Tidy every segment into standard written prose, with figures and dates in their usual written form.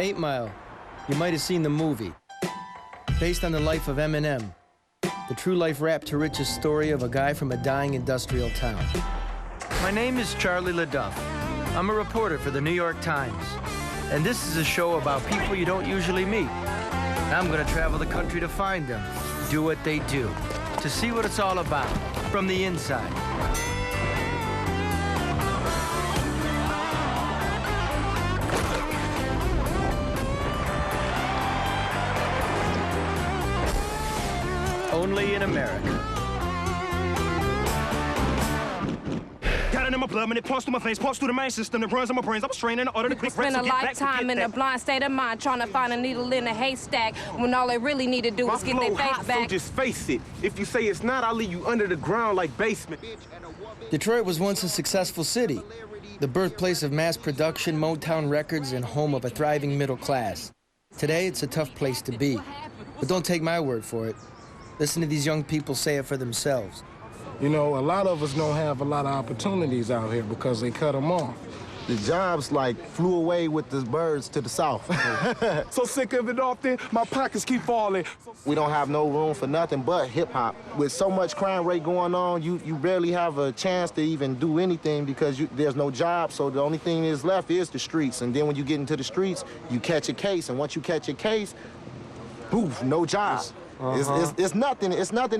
8 Mile. You might have seen the movie. Based on the life of Eminem, the true-life rap-to-riches story of a guy from a dying industrial town. My name is Charlie LeDuff. I'm a reporter for the New York Times. And this is a show about people you don't usually meet. I'm gonna travel the country to find them, do what they do, to see what it's all about, from the inside. Only in America. Got it in my blood, man, it pulls through my veins, pulls through the main system, it runs in my brains. I'm straining in order to quick Spend a lifetime in a blind state of mind, trying to find a needle in a haystack, when all they really need to do is get their face back. So just face it. If you say it's not, I'll leave you under the ground like basement. Detroit was once a successful city, the birthplace of mass production, Motown records, and home of a thriving middle class. Today, it's a tough place to be. But don't take my word for it. Listen to these young people say it for themselves. You know, a lot of us don't have a lot of opportunities out here because they cut them off. The jobs, like, flew away with the birds to the south. So sick of it often, my pockets keep falling. We don't have no room for nothing but hip-hop. With so much crime rate going on, you barely have a chance to even do anything because there's no job, so the only thing that's left is the streets. And then when you get into the streets, you catch a case, and once you catch a case, poof, no job. It's nothing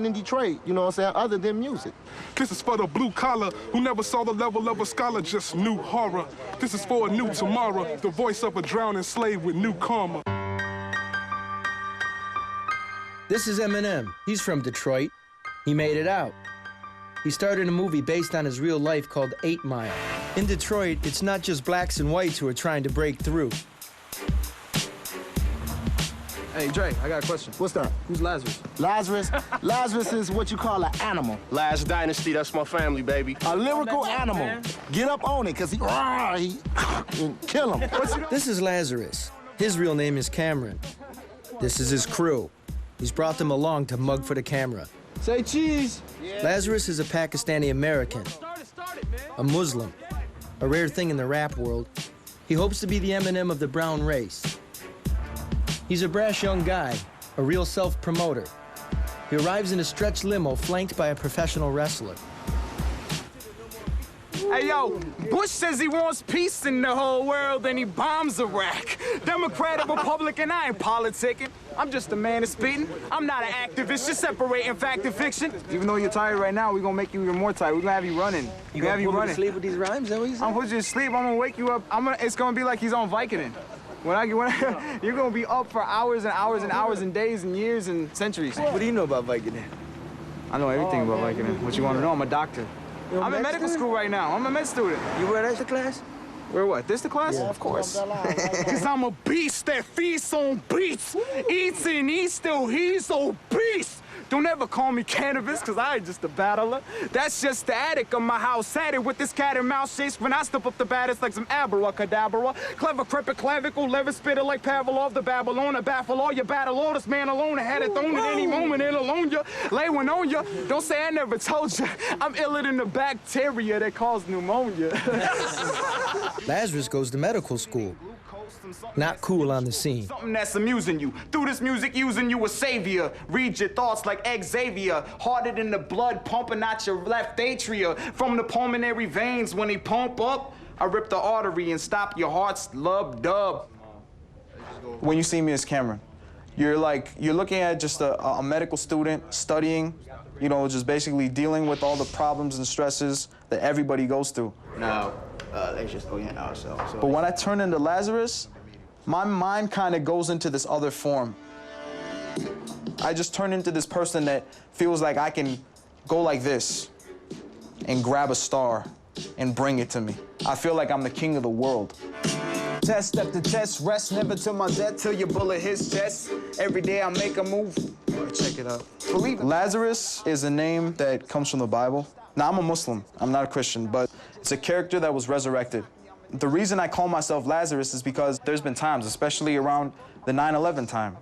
in Detroit, you know what I'm saying, other than music. This is for the blue collar who never saw the level of a scholar, just new horror. This is for a new tomorrow, the voice of a drowning slave with new karma. This is Eminem. He's from Detroit. He made it out. He starred in a movie based on his real life called 8 Mile. In Detroit, it's not just blacks and whites who are trying to break through. Hey, Dre, I got a question. What's that? Who's Lazarus? Lazarus? Lazarus is what you call an animal. Last Dynasty, that's my family, baby. A lyrical animal. Get up on it, because he kill him. This is Lazarus. His real name is Cameron. This is his crew. He's brought them along to mug for the camera. Say cheese. Lazarus is a Pakistani-American, a Muslim, a rare thing in the rap world. He hopes to be the Eminem of the brown race. He's a brash young guy, a real self-promoter. He arrives in a stretch limo flanked by a professional wrestler. Hey, yo, Bush says he wants peace in the whole world and he bombs Iraq. Democrat or Republican, I ain't politicking. I'm just a man that's speaking. I'm not an activist, just separating fact and fiction. Even though you're tired right now, we're gonna make you even more tired. We're gonna have you running. You gonna put me to sleep with these rhymes, is that what you said? I'm gonna put you to sleep, I'm gonna wake you up. It's gonna be like he's on Vicodin. You're gonna be up for hours and hours and hours and days and years and centuries. What do you know about Vicodin? I know everything about Vicodin. What you want to know? I'm a doctor. I'm in medical school right now. I'm a med student. You were at the class? Where what? This the class? Yeah, of course. Cause I'm a beast that feasts on beats. Eats and eats till he's obese. Don't ever call me cannabis, cause I ain't just a battler. That's just the attic of my house. Had it with this cat and mouse chase. When I step up the bat, it's like some abracadabra. Clever, crepit, clavicle, lever spitter like Pavlov, the Babylon, baffle all your battle. All this man alone, I had it thrown at any moment, and alone ya, lay one on ya. Don't say I never told ya. I'm iller than the bacteria that cause pneumonia. Lazarus goes to medical school. Not cool on the scene. Something that's amusing you. Through this music, using you a savior. Read your thoughts like Xavier. Harder than the blood pumping out your left atria. From the pulmonary veins, when they pump up, I rip the artery and stop your heart's lub-dub. When you see me as Cameron, you're looking at just a medical student studying, you know, just basically dealing with all the problems and stresses that everybody goes through. No, let's just go in ourselves. But when I turn into Lazarus, my mind kind of goes into this other form. I just turn into this person that feels like I can go like this and grab a star and bring it to me. I feel like I'm the king of the world. Test after test, rest never till my death, till your bullet hits chest. Every day I make a move. Check it out. Believe it. Lazarus is a name that comes from the Bible. Now, I'm a Muslim. I'm not a Christian, but it's a character that was resurrected. The reason I call myself Lazarus is because there's been times, especially around the 9/11 time,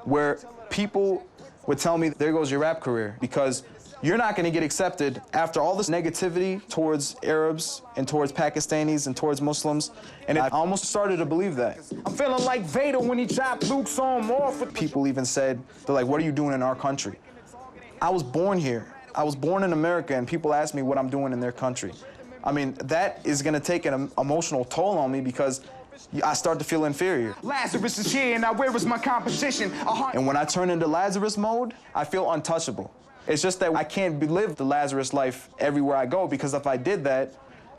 where people would tell me, there goes your rap career, because you're not gonna get accepted after all this negativity towards Arabs and towards Pakistanis and towards Muslims. And I almost started to believe that. I'm feeling like Vader when he chopped Luke's arm off. People even said, they're like, what are you doing in our country? I was born here. I was born in America, and people ask me what I'm doing in their country. I mean, that is gonna take an emotional toll on me because I start to feel inferior. Lazarus is here, and now where is my competition? And when I turn into Lazarus mode, I feel untouchable. It's just that I can't live the Lazarus life everywhere I go, because if I did that,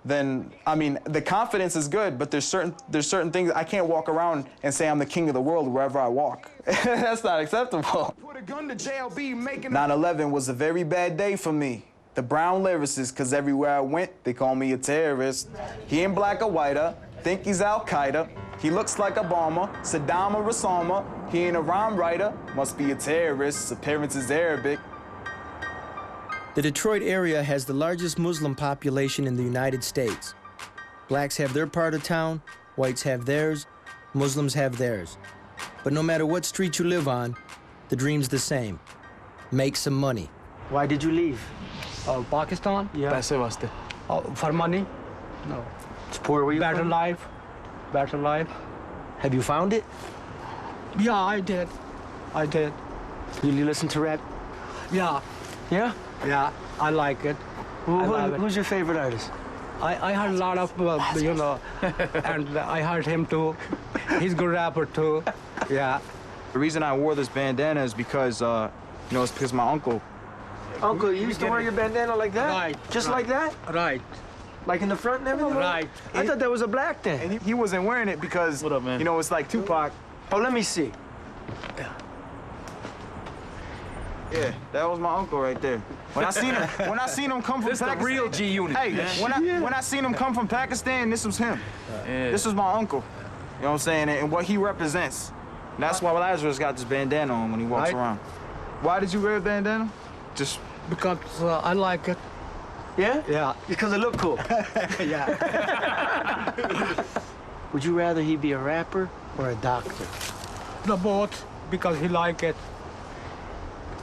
then, I mean, the confidence is good, but there's certain things I can't walk around and say I'm the king of the world wherever I walk. That's not acceptable. Put a gun to JLB, making 9/11 was a very bad day for me. The brown lyricist, because everywhere I went, they call me a terrorist. He ain't black or whiter, think he's Al-Qaeda. He looks like Obama, Saddam or Osama. He ain't a rhyme writer, must be a terrorist. His parents is Arabic. The Detroit area has the largest Muslim population in the United States. Blacks have their part of town, whites have theirs, Muslims have theirs. But no matter what street you live on, the dream's the same. Make some money. Why did you leave? Pakistan? Yeah. पैसे वास्ते. For money? No. It's poor where you Better from? life. Better life. Have you found it? Yeah, I did. I did. You listen to rap? Yeah. Yeah? Yeah, I like it. I love it. Who's your favorite artist? I heard a lot of, you know, and I heard him too. He's a good rapper too. Yeah. The reason I wore this bandana is because, you know, it's because my uncle. Uncle, you used to wear your bandana like that? Right. Just right. like that? Right. Like in the front and everything? Right. I thought that was a black thing. And he wasn't wearing it because, What up, man? you know, it's like Tupac. Oh, let me see. Yeah, that was my uncle right there. When I seen him come from Pakistan. the real G Unit. Hey, when I seen him come from Pakistan, this was him. This was my uncle. You know what I'm saying? And what he represents. That's why Lazarus got this bandana on when he walks around. Why did you wear a bandana? Just Because I like it. Yeah? Yeah. Because it looked cool. Yeah. Would you rather he be a rapper or a doctor? The both, because he like it.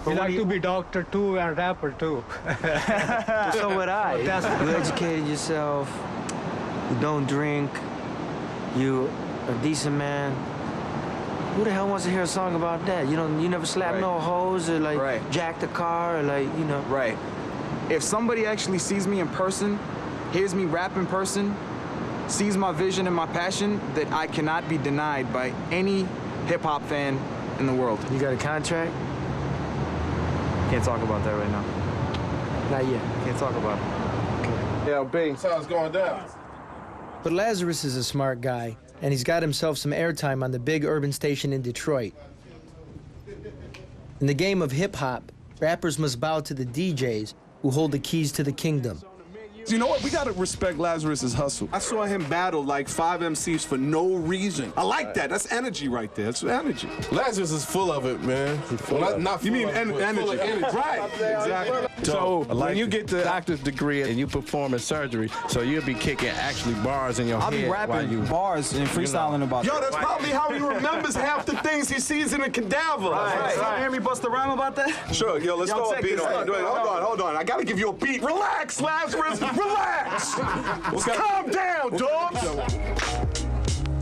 He what like do you- to be doctor too and rapper too. So would I. That's- You educated yourself. You don't drink. You a decent man. Who the hell wants to hear a song about that? You never slap no hoes or like jack the car or like, you know. Right. If somebody actually sees me in person, hears me rap in person, sees my vision and my passion, that I cannot be denied by any hip-hop fan in the world. You got a contract? Can't talk about that right now. Not yet. Can't talk about it. Yeah, Bing. Sounds going down. But Lazarus is a smart guy, and he's got himself some airtime on the big urban station in Detroit. In the game of hip-hop, rappers must bow to the DJs who hold the keys to the kingdom. You know what? We gotta respect Lazarus's hustle. I saw him battle like 5 MCs for no reason. I like that. That's energy right there. That's energy. Lazarus is full of it, man. Well, not full You mean of it, but energy? full of energy. Right. Exactly. So when you get the doctor's degree and you perform a surgery, so you'll be kicking actually bars in your I'll head be rapping while you bars and freestyling about Yo, that's probably how he remembers half the things he sees in a cadaver. Right. You hear me bust a rhyme about that? Sure. Yo, let's throw a beat on. Hold on. I gotta give you a beat. Relax, Lazarus. Relax. Calm down, dog.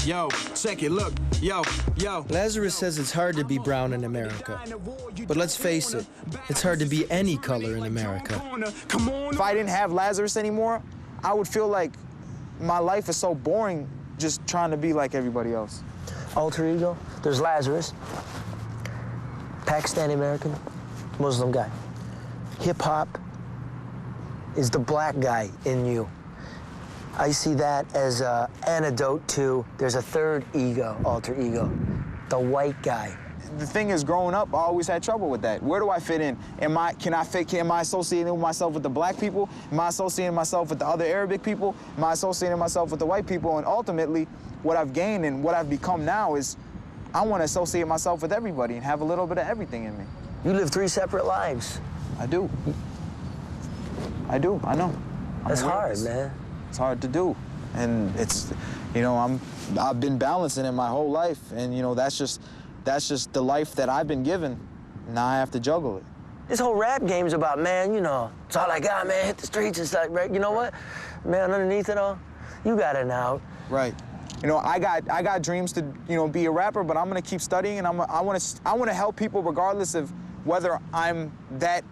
Yo, check it, look, yo. Lazarus says it's hard to be brown in America. But let's face it, it's hard to be any color in America. If I didn't have Lazarus anymore, I would feel like my life is so boring just trying to be like everybody else. Alter ego? There's Lazarus. Pakistani American, Muslim guy. Hip-hop is the black guy in you. I see that as an antidote to, there's a third ego, alter ego, the white guy. The thing is, growing up, I always had trouble with that. Where do I fit in? Am I associating myself with the black people? Am I associating myself with the other Arabic people? Am I associating myself with the white people? And ultimately, what I've gained and what I've become now is I want to associate myself with everybody and have a little bit of everything in me. You live 3 separate lives. I do. I know. That's hard, man. It's hard to do. And it's, you know, I've been balancing it my whole life. And, you know, that's just the life that I've been given. Now I have to juggle it. This whole rap game's about, man, you know, it's all I got, man, hit the streets and stuff, right? You know what? Man, underneath it all, you got an out. Right. You know, I got dreams to, you know, be a rapper, but I'm gonna keep studying, and I wanna help people regardless of whether I'm that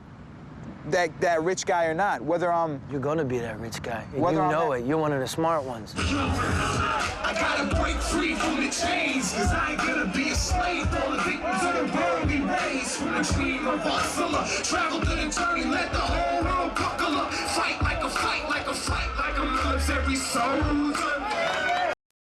rich guy or not. Whether I'm You're gonna be that rich guy. And you know it. You're one of the smart ones. I gotta break free from the chains, cause I ain't gonna be a slave for the victims of the world we raised. From the dream of Ursula, travel to the journey, let the whole world buckle up.